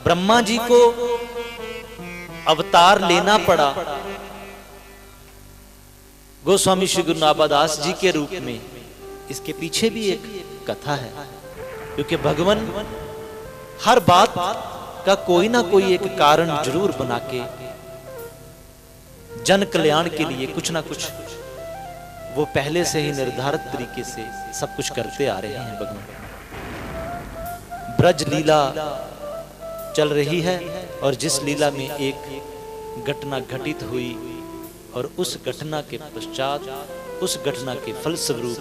ब्रह्मा जी को अवतार लेना पड़ा गोस्वामी श्री गुरु नाभादास जी के रूप में। इसके पीछे भी एक कथा है, क्योंकि भगवान हर बात का कोई ना कोई एक कारण जरूर बना के जन कल्याण के लिए कुछ ना कुछ वो पहले से ही निर्धारित तरीके से सब कुछ करते आ रहे हैं। भगवान ब्रज लीला चल रही है और जिस लीला में एक घटना घटित हुई और उस घटना के पश्चात उस घटना के फलस्वरूप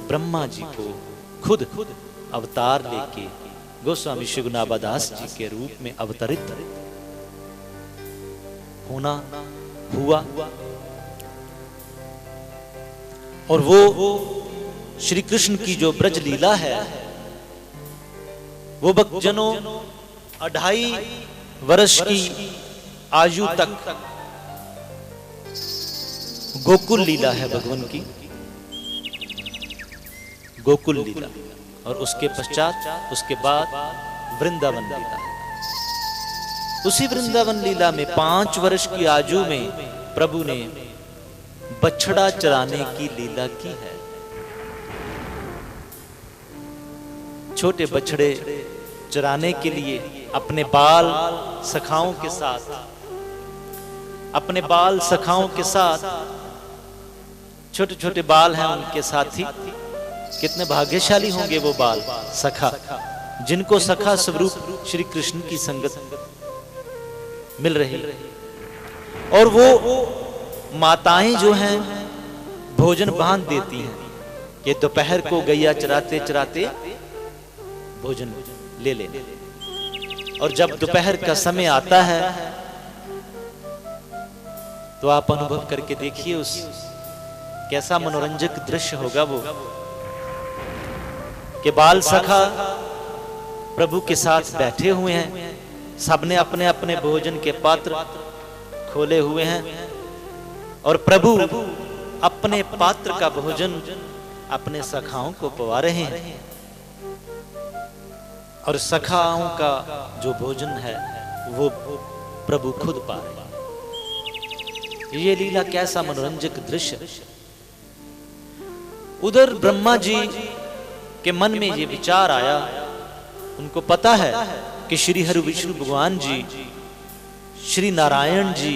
ब्रह्मा जी को खुद अवतार लेके गोस्वामी श्री गुरु नाभादास जी के रूप में अवतरित होना हुआ। और वो श्री कृष्ण की जो ब्रज लीला है वो भक्तजनों 2.5 वर्ष की आयु तक गोकुल लीला है भगवान की, गोकुल लीला। और उसके पश्चात उसके बाद वृंदावन लीला। उसी वृंदावन लीला में 5 वर्ष की आयु में प्रभु ने बछड़ा चराने की लीला की है। छोटे बछड़े चराने के लिए अपने बाल सखाओं के साथ, अपने बाल सखाओं के साथ, छोटे छोटे बाल हैं उनके साथी, कितने भाग्यशाली होंगे वो बाल सखा, जिनको सखा स्वरूप श्री कृष्ण की संगत मिल रही। और वो माताएं जो हैं भोजन बांध देती हैं कि दोपहर को गैया चराते चराते भोजन ले ले। और जब दोपहर का समय आता है तो आप अनुभव करके देखिए उस कैसा मनोरंजक दृश्य होगा वो, कि बाल सखा प्रभु के साथ बैठे हुए हैं, सबने अपने अपने भोजन के पात्र खोले हुए हैं और प्रभु अपने पात्र का भोजन अपने सखाओं को पवा रहे हैं। और सखाओं का जो भोजन है वो प्रभु खुद पा रहे हैं। ये लीला कैसा मनोरंजक दृश्य। उधर ब्रह्मा जी के मन में ये विचार आया, उनको पता है कि श्री हरि विष्णु भगवान जी, श्री नारायण जी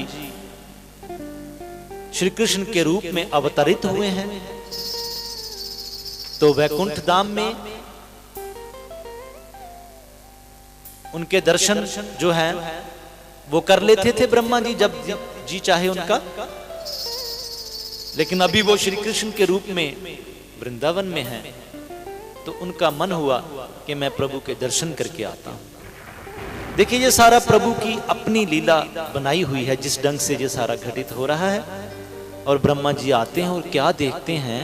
श्री कृष्ण के रूप में अवतरित हुए हैं। तो वैकुंठ धाम में उनके दर्शन जो हैं वो कर लेते थे ब्रह्मा जी जब जी चाहे उनका। लेकिन अभी वो श्री कृष्ण के रूप में वृंदावन में हैं, तो उनका मन हुआ कि मैं प्रभु के दर्शन करके आता हूं। देखिए ये सारा प्रभु की अपनी लीला बनाई हुई है, जिस ढंग से ये सारा घटित हो रहा है। और ब्रह्मा जी आते हैं और क्या देखते हैं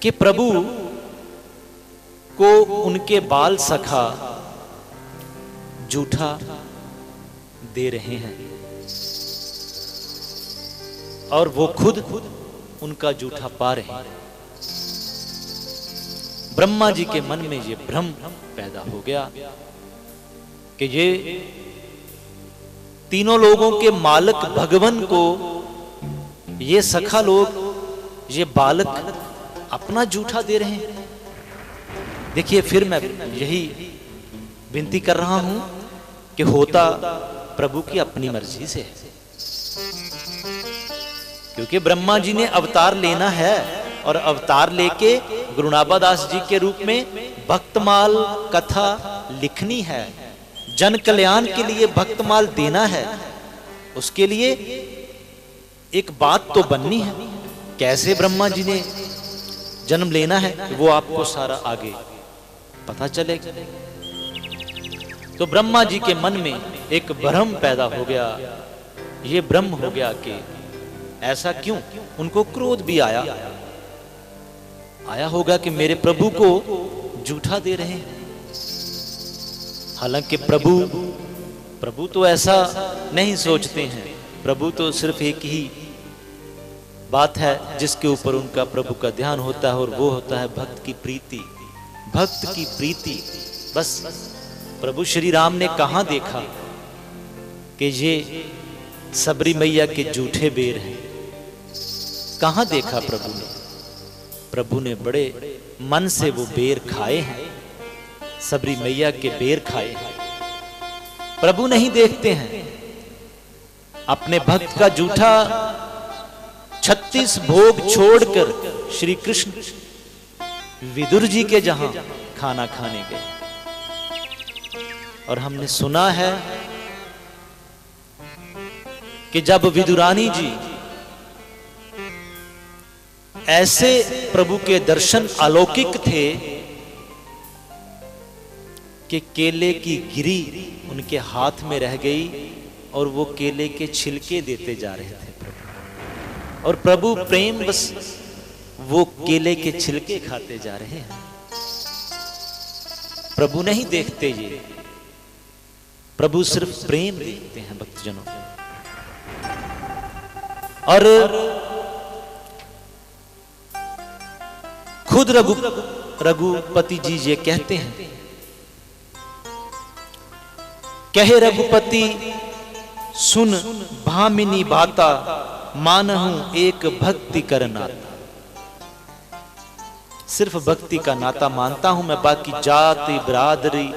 कि प्रभु को उनके बाल सखा जूठा दे रहे हैं और वो खुद उनका जूठा पा रहे हैं। ब्रह्मा जी के मन में ये भ्रम पैदा हो गया कि ये तीनों लोगों के मालिक भगवान को ये सखा लोग, ये बालक अपना जूठा दे रहे हैं। देखिए फिर मैं यही विनती कर रहा हूं कि होता प्रभु की अपनी मर्जी से है, क्योंकि ब्रह्मा जी ने अवतार लेना है और अवतार लेके गुरु नाभादास जी के रूप में भक्तमाल कथा लिखनी है, जन कल्याण के लिए भक्तमाल देना है। उसके लिए एक बात तो बननी है, कैसे ब्रह्मा जी ने जन्म लेना है वो आपको सारा आगे पता चलेगा। तो ब्रह्मा जी के मन में एक भ्रम पैदा हो गया। ये भ्रम हो गया कि ऐसा क्यों। उनको क्रोध भी आया होगा कि मेरे प्रभु को जूठा दे रहे हैं। हालांकि प्रभु तो ऐसा नहीं सोचते हैं। प्रभु तो सिर्फ एक ही बात है जिसके ऊपर उनका प्रभु का ध्यान होता है, और वो होता है भक्त की प्रीति। भक्त की प्रीति, बस प्रभु श्री राम ने कहां देखा कि ये सबरी मैया के जूठे बेर हैं? कहां देखा प्रभु ने? प्रभु ने बड़े मन से वो बेर खाए हैं, सबरी मैया के बेर खाए हैं। प्रभु नहीं देखते हैं अपने भक्त का जूठा 36 भोग छोड़कर श्री कृष्ण विदुर जी के जहां खाना खाने गए। और हमने सुना है कि जब विदुरानी जी ऐसे प्रभु के दर्शन अलौकिक थे कि केले की गिरी उनके हाथ में रह गई और वो केले के छिलके देते जा रहे थे प्रभु, और प्रभु प्रेम बस वो केले के छिलके खाते जा रहे हैं। प्रभु नहीं देखते ये, प्रभु सिर्फ प्रेम देखते हैं भक्तजनों। और खुद रघुपति जी ये कहते हैं, कहे रघुपति सुन भामिनी बाता, मानहूं एक भक्ति कर नाता। सिर्फ भक्ति का नाता मानता हूं मैं, बाकी जाति बिरादरी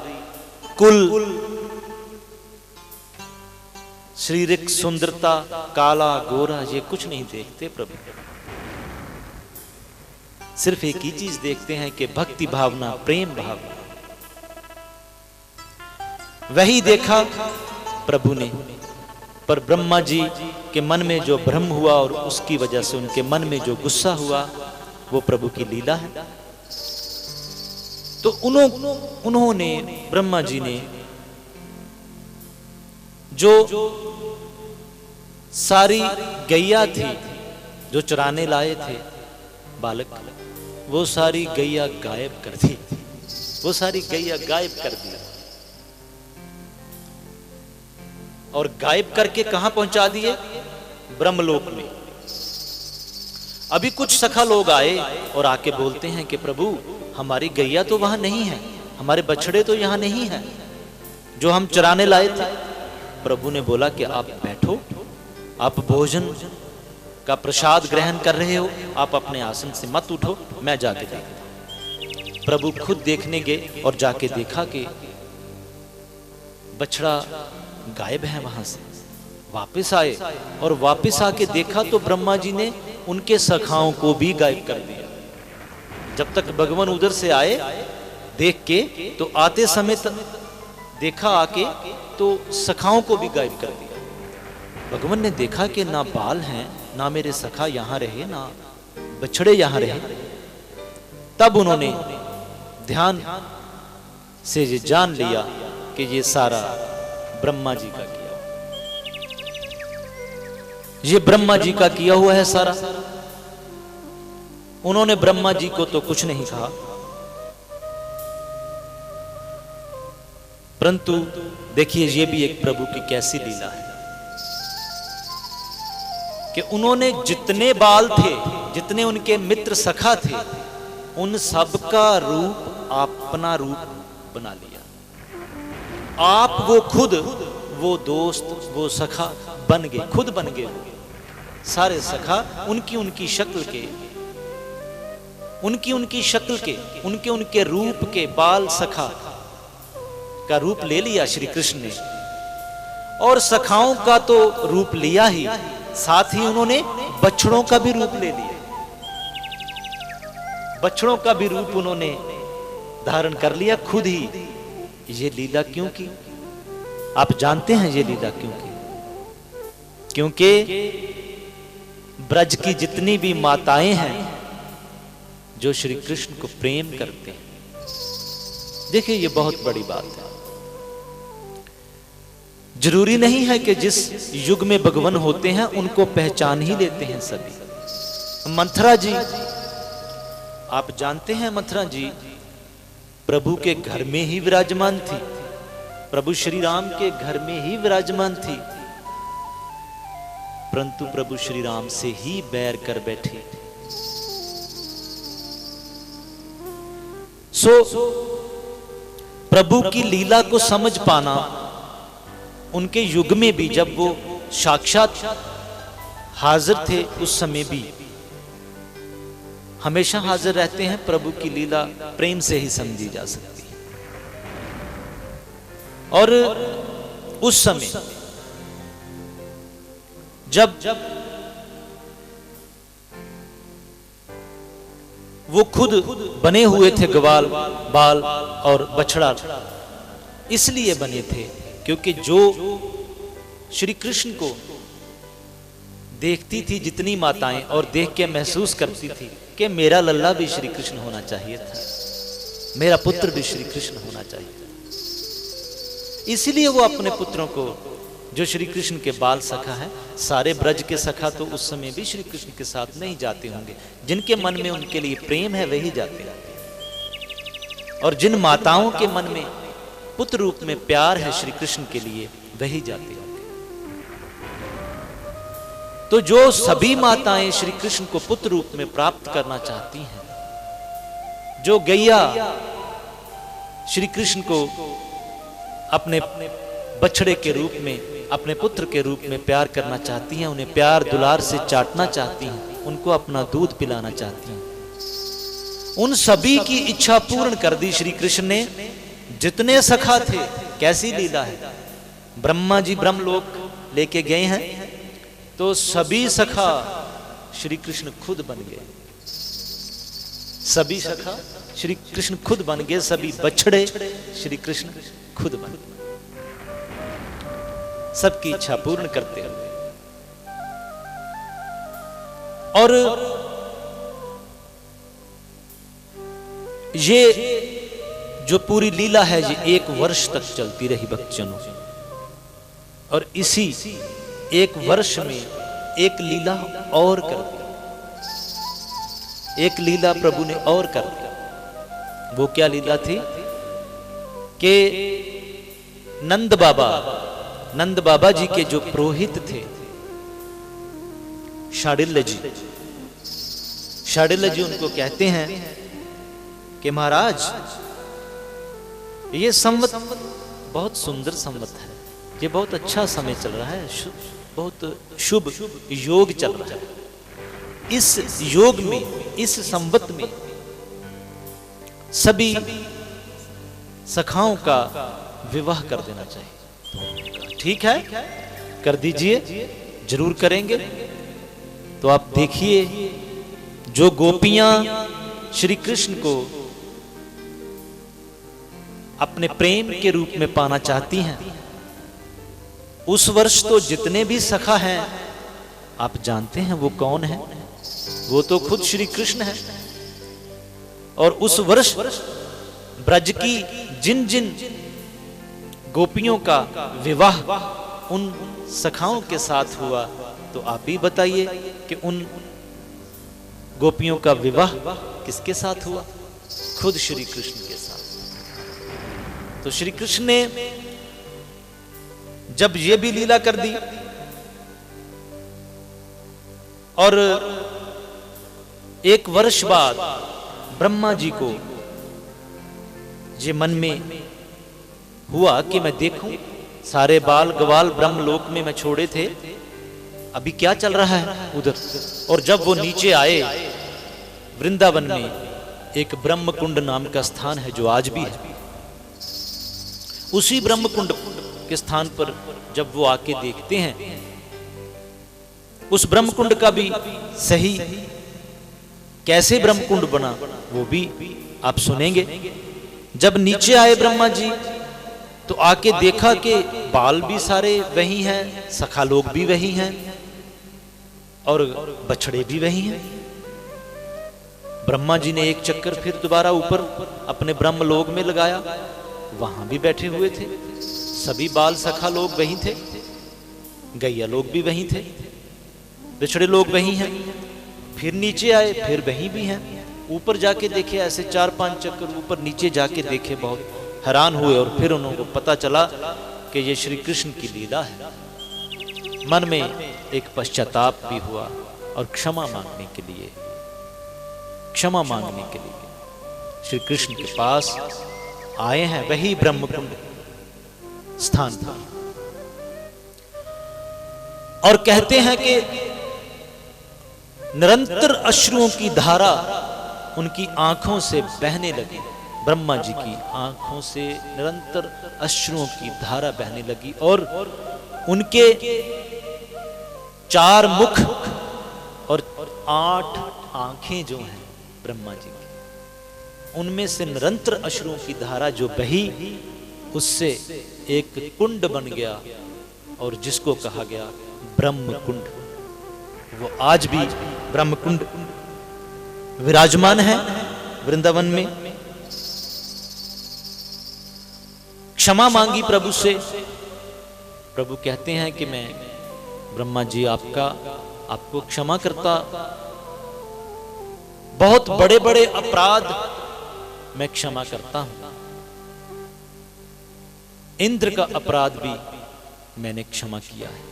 कुल शारीरिक सुंदरता काला गोरा ये कुछ नहीं देखते प्रभु। सिर्फ एक ही चीज देखते हैं कि भक्ति भावना, प्रेम भावना। वही देखा प्रभु ने। पर ब्रह्मा जी के मन में जो भ्रम हुआ और उसकी वजह से उनके मन में जो गुस्सा हुआ, वो प्रभु की लीला है। तो उन्होंने ब्रह्मा जी ने जो सारी गैया थी जो चराने लाए थे बालक, वो सारी गैया गायब कर दी। वो सारी गैया गायब कर दी और गायब करके कहां पहुंचा दिए? ब्रह्मलोक में। अभी कुछ सखा लोग आए और आके बोलते हैं कि प्रभु हमारी गैया तो वहां नहीं है, हमारे बछड़े तो यहां नहीं है जो हम चराने लाए थे। प्रभु ने बोला कि आप बैठो, आप भोजन का प्रसाद ग्रहण कर रहे हो, आप अपने आसन से मत उठो, मैं जाके देखता। प्रभु खुद देखने गए और जाके देखा कि बछड़ा गायब है। वहां से वापस आए और वापस आके देखा तो ब्रह्मा जी ने उनके सखाओं को भी गायब कर दिया। जब तक भगवान उधर से आए देख के, तो आते समय देखा आके तो सखाओं को भी गायब कर दिया। भगवान ने देखा कि ना बाल हैं, ना मेरे सखा यहां रहे, ना बछड़े यहां रहे। तब उन्होंने ध्यान से ये जान लिया कि ये सारा ब्रह्मा जी का किया, ये ब्रह्मा जी का किया हुआ है सारा। उन्होंने ब्रह्मा जी को तो कुछ नहीं कहा, परंतु देखिए ये भी एक प्रभु की कैसी लीला है कि उन्होंने जितने बाल थे, जितने उनके मित्र सखा थे, उन सब का रूप अपना रूप बना लिया। आप वो खुद, वो दोस्त, वो सखा बन गए, खुद बन गए। सारे सखा उनकी शक्ल के, उनकी शक्ल के, उनके रूप के बाल सखा का रूप ले लिया श्री कृष्ण ने। और सखाओं का तो रूप लिया ही, साथ ही उन्होंने बछड़ों का भी रूप ले लिया। बछड़ों का भी रूप उन्होंने धारण कर लिया खुद ही। ये लीला क्यों की? आप जानते हैं ये लीला क्यों की? क्योंकि ब्रज की जितनी भी माताएं हैं जो श्री कृष्ण को प्रेम करते हैं, देखिए ये बहुत बड़ी बात है। जरूरी नहीं है कि जिस युग में भगवान होते हैं उनको पहचान ही लेते हैं सभी। मंथरा जी, आप जानते हैं मंथरा जी प्रभु के घर में ही विराजमान थी, प्रभु श्री राम के घर में ही विराजमान थी, परंतु प्रभु श्री राम से ही बैर कर बैठी। प्रभु की लीला को समझ पाना उनके युग में भी, जब वो साक्षात हाजिर थे उस समय भी, हमेशा हाजिर रहते हैं। प्रभु की लीला प्रेम से ही समझी जा सकती है। और उस समय जब वो खुद बने हुए थे ग्वाल, बाल और बछड़ा, इसलिए बने थे क्योंकि जो श्री कृष्ण को देखती थी जितनी माताएं, और देख के महसूस करती थी कि मेरा लल्ला भी श्री कृष्ण होना चाहिए था, मेरा पुत्र भी श्री कृष्ण होना चाहिए था, इसलिए वो अपने पुत्रों को, जो श्री कृष्ण के बाल सखा है, सारे ब्रज के सखा तो उस समय भी श्री कृष्ण के साथ नहीं जाते होंगे, जिनके मन में उनके लिए प्रेम है वही जाते हैं, और जिन माताओं के मन में पुत्र रूप में प्यार है श्री कृष्ण के लिए वही जाते होंगे। तो जो सभी माताएं श्री कृष्ण को पुत्र रूप में प्राप्त करना चाहती हैं, जो गैया श्री कृष्ण को अपने बछड़े के रूप में, अपने पुत्र के रूप में प्यार करना चाहती हैं, उन्हें प्यार दुलार से चाटना चाहती हैं, उनको अपना दूध पिलाना चाहती हैं, उन सभी की इच्छा पूर्ण कर दी श्री कृष्ण ने। जितने सखा थे, कैसी लीला है, ब्रह्मा जी ब्रह्मलोक लेके गए हैं तो सभी सखा श्री कृष्ण खुद बन गए, सभी सखा श्री कृष्ण खुद बन गए, सभी बछड़े श्री कृष्ण खुद बन गए, सबकी इच्छा पूर्ण करते हुए। और ये जो पूरी लीला है ये 1 वर्ष तक चलती रही भक्तजनों, और इसी 1 वर्ष में एक लीला और कर दी, एक लीला प्रभु ने और कर दी। वो क्या लीला थी कि नंद बाबा जी के जो पुरोहित थे शाडिल्य जी उनको कहते हैं कि महाराज ये संवत बहुत सुंदर संवत है, ये बहुत अच्छा समय चल रहा है, बहुत शुभ योग चल रहा है। इस योग में, इस संवत में सभी सखाओं का विवाह कर देना चाहिए। ठीक है, कर दीजिए, जरूर करेंगे। तो आप देखिए, जो गोपियां श्री कृष्ण को अपने प्रेम के रूप में पाना चाहती हैं, उस वर्ष तो जितने भी सखा हैं, आप जानते हैं वो कौन है? वो तो खुद श्री कृष्ण है। और उस वर्ष ब्रज की जिन जिन गोपियों का विवाह उन सखाओं के साथ हुआ, तो आप भी बताइए कि उन गोपियों का विवाह किसके साथ हुआ? खुद श्री कृष्ण के साथ। तो श्री कृष्ण ने जब ये भी लीला कर दी, और 1 वर्ष बाद ब्रह्मा जी को ये मन में हुआ कि मैं देखूं, सारे बाल ग्वाल ब्रह्मलोक में मैं छोड़े थे, अभी क्या चल रहा है उधर। और जब वो नीचे आए, वृंदावन में एक ब्रह्म कुंड नाम का स्थान है जो आज भी है, उसी ब्रह्म कुंड के स्थान पर जब वो आके देखते हैं, उस ब्रह्म कुंड का भी सही कैसे ब्रह्म कुंड बना वो भी आप सुनेंगे। जब नीचे आए ब्रह्मा जी तो आके देखा कि बाल भी सारे वही हैं, सखा लोग भी वही हैं, और बछड़े भी वही हैं। ब्रह्मा जी ने एक चक्कर फिर दोबारा ऊपर अपने ब्रह्म लोक में लगाया, वहां भी बैठे हुए थे, सभी बाल सखा लोग वही थे, गैया लोग भी वही थे, बिछड़े लोग वही हैं। फिर नीचे आए, फिर वही भी हैं। ऊपर जाके देखे, ऐसे 4-5 चक्कर ऊपर नीचे जाके देखे, बहुत हैरान हुए, और फिर उनको पता चला कि ये श्री कृष्ण की लीला है। मन में एक पश्चाताप भी हुआ, और क्षमा मांगने के लिए श्री कृष्ण के पास आए हैं वही ब्रह्मकुंड स्थान था। और कहते हैं कि निरंतर अश्रुओं की धारा उनकी आंखों से बहने लगी। ब्रह्मा जी की आंखों से निरंतर अश्रुओं की धारा बहने लगी और उनके 4 मुख और 8 आंखें जो हैं ब्रह्मा जी की, उनमें से निरंतर अश्रुओं की धारा जो बही, उससे एक कुंड बन गया और जिसको कहा गया ब्रह्म कुंड। वो आज भी ब्रह्म कुंड विराजमान है वृंदावन में। क्षमा मांगी प्रभु से, प्रभु कहते हैं कि मैं ब्रह्मा जी आपको क्षमा करता, बहुत बड़े बड़े अपराध मैं क्षमा करता हूं। इंद्र का अपराध भी मैंने क्षमा किया है।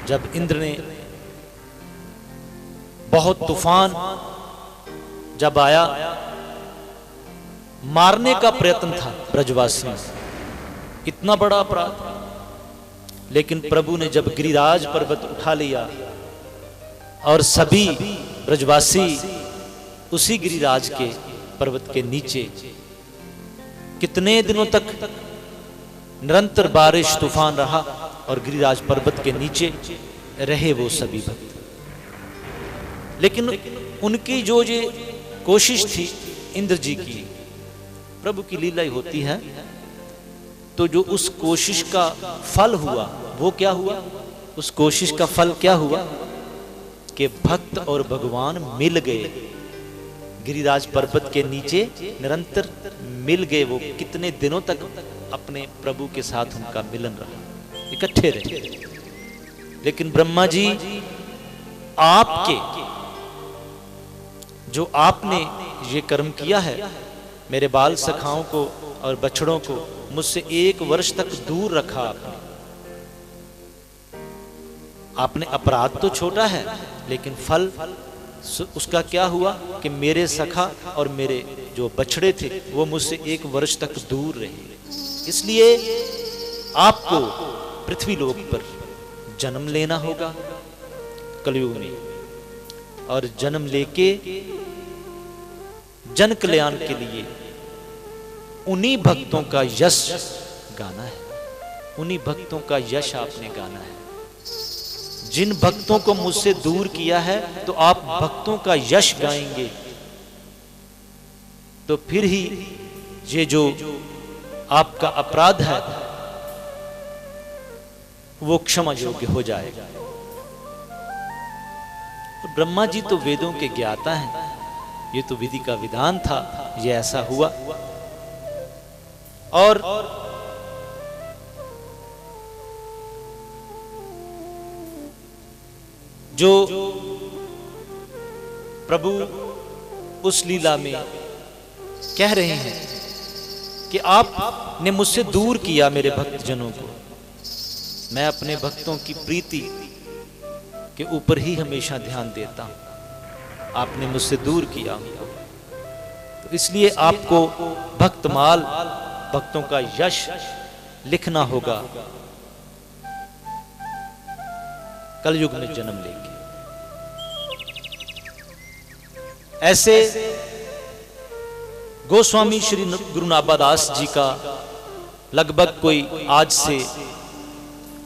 जब इंद्र ने बहुत तूफान जब आया, मारने का प्रयत्न था ब्रजवासियों, इतना बड़ा अपराध, लेकिन प्रभु ने जब गिरिराज पर्वत उठा लिया और सभी ब्रजवासी उसी गिरिराज के पर्वत के नीचे, कितने दिनों तक निरंतर बारिश तूफान रहा और गिरिराज पर्वत के नीचे रहे वो सभी भक्त। लेकिन उनकी जो ये कोशिश थी इंद्र जी की, प्रभु की लीला ही होती है, तो जो उस कोशिश का फल हुआ वो क्या हुआ? उस कोशिश का फल क्या हुआ कि भक्त और भगवान मिल गए, गिरिराज पर्वत के नीचे निरंतर मिल गए। वो कितने दिनों तक अपने प्रभु के साथ उनका मिलन रहा, इकट्ठे रहे। लेकिन ब्रह्मा जी आपके जो आपने ये कर्म किया है, मेरे बाल सखाओं को और बछड़ों को मुझसे 1 वर्ष तक दूर रखा आपने अपराध तो छोटा है, लेकिन फल उसका क्या हुआ कि मेरे सखा और मेरे जो बछड़े थे वो मुझसे 1 वर्ष तक दूर रहे। इसलिए आपको पृथ्वी लोक पर जन्म लेना होगा कलयुग में, और जन्म लेके जन कल्याण के लिए उन्हीं भक्तों का यश गाना है, उन्हीं भक्तों का यश आपने गाना है। जिन भक्तों को मुझसे दूर किया है, तो आप भक्तों का यश गाएंगे तो फिर ही ये जो आपका अपराध है वो क्षमा योग्य हो जाएगा। तो ब्रह्मा जी तो वेदों के ज्ञाता हैं, ये तो विधि का विधान था, ये ऐसा हुआ। और जो प्रभु उस लीला में कह रहे हैं कि आपने मुझसे दूर किया मेरे भक्तजनों को, मैं अपने भक्तों की प्रीति के ऊपर ही हमेशा ध्यान देता हूं, आपने मुझसे दूर किया उनको, तो इसलिए आपको भक्तमाल भक्तों का यश लिखना होगा कलयुग में जन्म लेके। ऐसे गोस्वामी श्री गुरु नाभादास जी का लगभग कोई आज से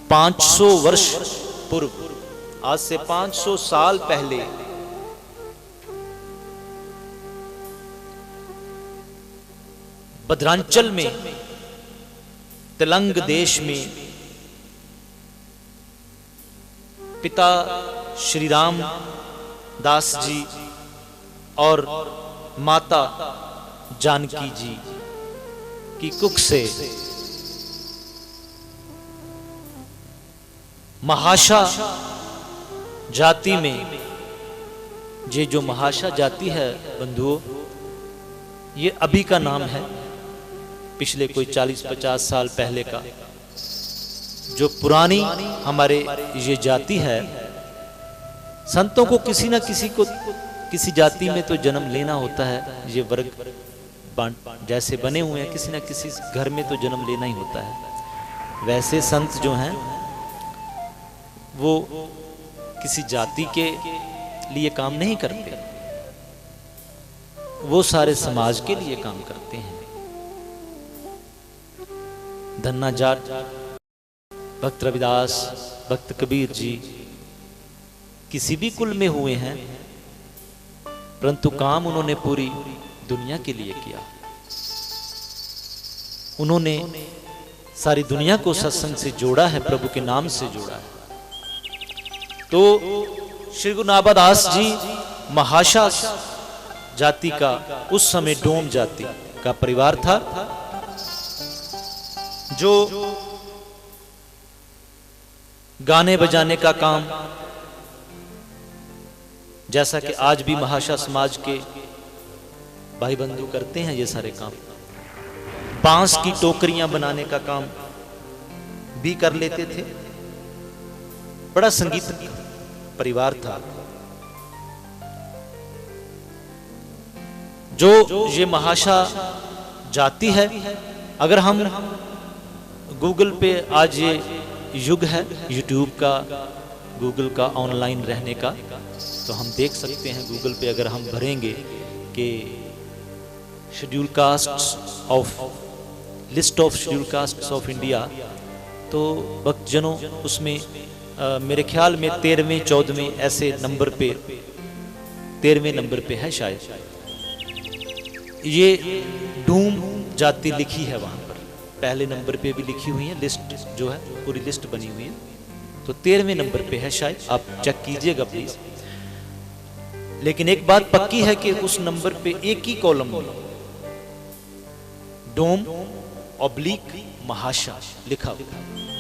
500 वर्ष पूर्व, आज से 500 साल पहले बद्रांचल में तेलंग देश में पिता श्री राम दास जी और माता जानकी जी की कुख से महाशा जाति में, ये जो महाशा जाति है बंधुओं, ये अभी का नाम है, पिछले कोई 40-50 साल पहले का। जो पुरानी हमारे ये जाति है, संतों को किसी ना किसी को किसी जाति में तो जन्म लेना होता है, ये वर्ग जैसे बने हुए हैं, किसी ना किसी घर में तो जन्म लेना ही होता है। वैसे संत जो हैं वो किसी जाति के लिए काम नहीं करते, वो सारे समाज के लिए काम करते हैं। धन्ना जाट भक्त रविदास, भक्त कबीर जी किसी भी कुल में हुए हैं, परंतु काम उन्होंने पूरी दुनिया के लिए किया। उन्होंने सारी दुनिया को सत्संग से जोड़ा है, प्रभु के नाम से जोड़ा है। तो श्री गुरु नाभादास जी महाशा जाति का, उस समय डोम जाति का परिवार था, जो गाने बजाने का काम, जैसा कि आज भी महाशा समाज के भाई बंधु करते हैं ये सारे काम, बांस की टोकरियां बनाने का काम भी कर लेते थे। बड़ा संगीत परिवार था। जो ये महाशा जाति है, अगर हम गूगल पे, आज ये युग है यूट्यूब का, गूगल का, ऑनलाइन रहने का, तो हम देख सकते हैं गूगल पे अगर हम भरेंगे कि schedule caste of, list of schedule caste of India, तो भक्तजनों उसमें मेरे ख्याल में 13वें 14वें ऐसे नंबर पे, 13वें नंबर पे है शायद। ये डूम जाति लिखी है वहां पर, पहले नंबर पे भी लिखी हुई है, लिस्ट जो है पूरी लिस्ट बनी हुई है, तो 13वें नंबर पे है शायद, आप चेक कीजिएगा प्लीज। लेकिन एक बात पक्की है कि उस नंबर पे एक ही कॉलम में डोम ऑब्लिक महाशा लिखा हुआ।